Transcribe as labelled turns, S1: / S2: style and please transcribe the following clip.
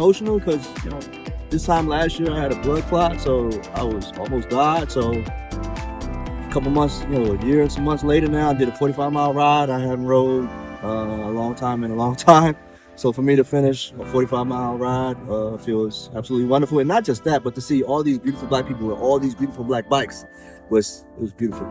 S1: emotional because this time last year I had a blood clot, so I was almost died. So a couple months, a year, some months later now, I did a 45-mile ride. I haven't rode a long time in a long time. So for me to finish a 45-mile ride feels absolutely wonderful. And not just that, but to see all these beautiful black people with all these beautiful black bikes it was beautiful.